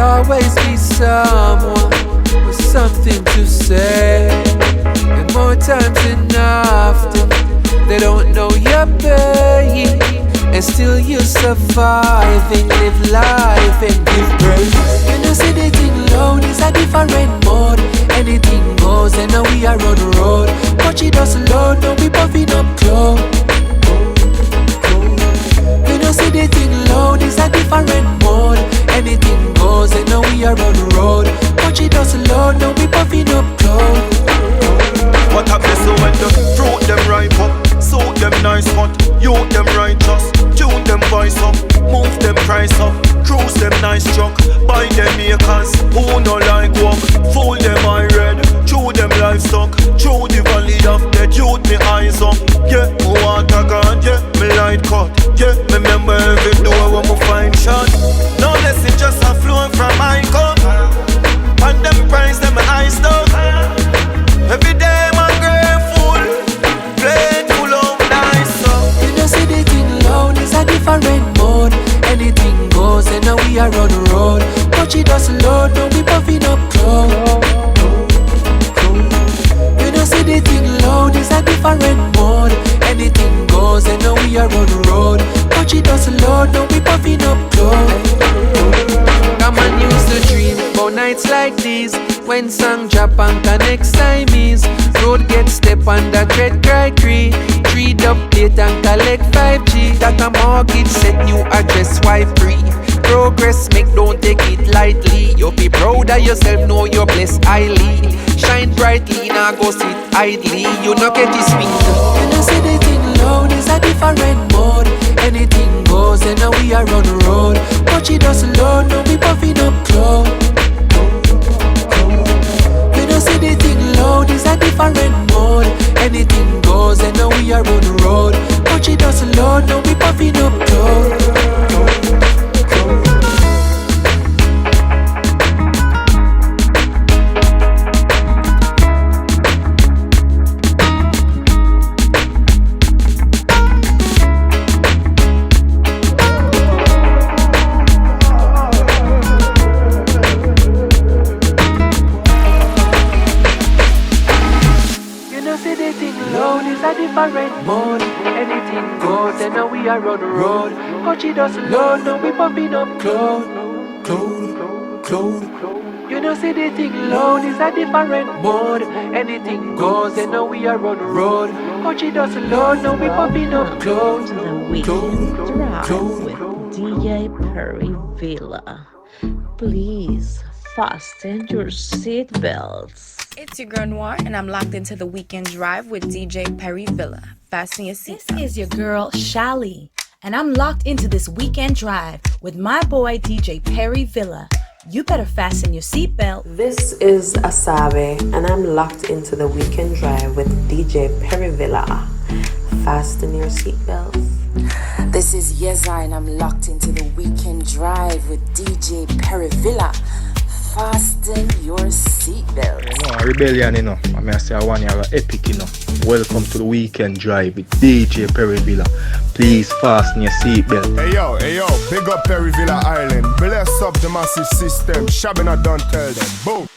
Always be someone with something to say, and more times than often they don't know you're paying, and still you're surviving. Live life and give praise. You know, see the thing alone is a different mode. Anything goes, and now we are on the road. Watch it us alone, don't be puffing up close. You know, see the thing alone is a different mode. Anything goes, and now we are on the road. Watch it us alone, now we puffing up close. What happens so when the fruit them ripe up, suit them nice cut, youth them righteous, tune them voice up, move them price up, cruise them nice truck, buy them acres, who no like walk, fool them eye red, chew them livestock, through the valley of death, youth me eyes up, yeah, me want a gun, yeah, me light cut, yeah, me remember every door when me find shot, no less it just a flow from my cup, and them price them eyes down, every day man grateful, plate full of nice stuff. You know see the thing alone is a different mode. Anything goes, and now we are on the road. Watch it us alone, now we puffing up close. You know see the thing alone is a different mode. Anything goes, and now we are on the road. Watch it us alone, now we puffing up close. Come on, used to dream about nights like these, when song drop and connect Siamese. Road get step on the tread cry cree. Treat up plate and collect 5G. That a mortgage set new address wife free. Progress make don't take it lightly. You be proud of yourself, know you're blessed highly. Shine brightly, now go sit idly. You not get this swing. You know see the thing alone is a different mode. Anything goes, and now we are on the road. Watch it us alone, now we puffing up close. You know see the thing loud is a different mode. Anything goes, and now we are on the road. Watch it us alone, now we puffing up close. Different mode, anything goes, and now we are on the road. Watch it us alone, now we pumping up close. You know see the thing alone is a different mode. Anything goes, and now we are on the road. Watch it us alone, now we pumping up close. The Weekend Drive with DJ Perryvilla. Please fasten your seatbelts. It's your girl Noir, and I'm locked into the Weekend Drive with DJ Perryvilla. Fasten your seatbelts. This is your girl Shali, and I'm locked into this Weekend Drive with my boy DJ Perryvilla. You better fasten your seatbelt. This is Asabe, and I'm locked into the Weekend Drive with DJ Perryvilla. Fasten your seatbelts. This is Yeza, and I'm locked into the Weekend Drive with DJ Perryvilla. Fasten your seatbelt. You know, a rebellion, you know. I mean, I say I want you to have an epic, you know. Welcome to the Weekend Drive with DJ Perryvilla. Please fasten your seatbelt. Hey yo, big up Perryvilla Island. Bless up the massive system. Shabina don't tell them. Boom.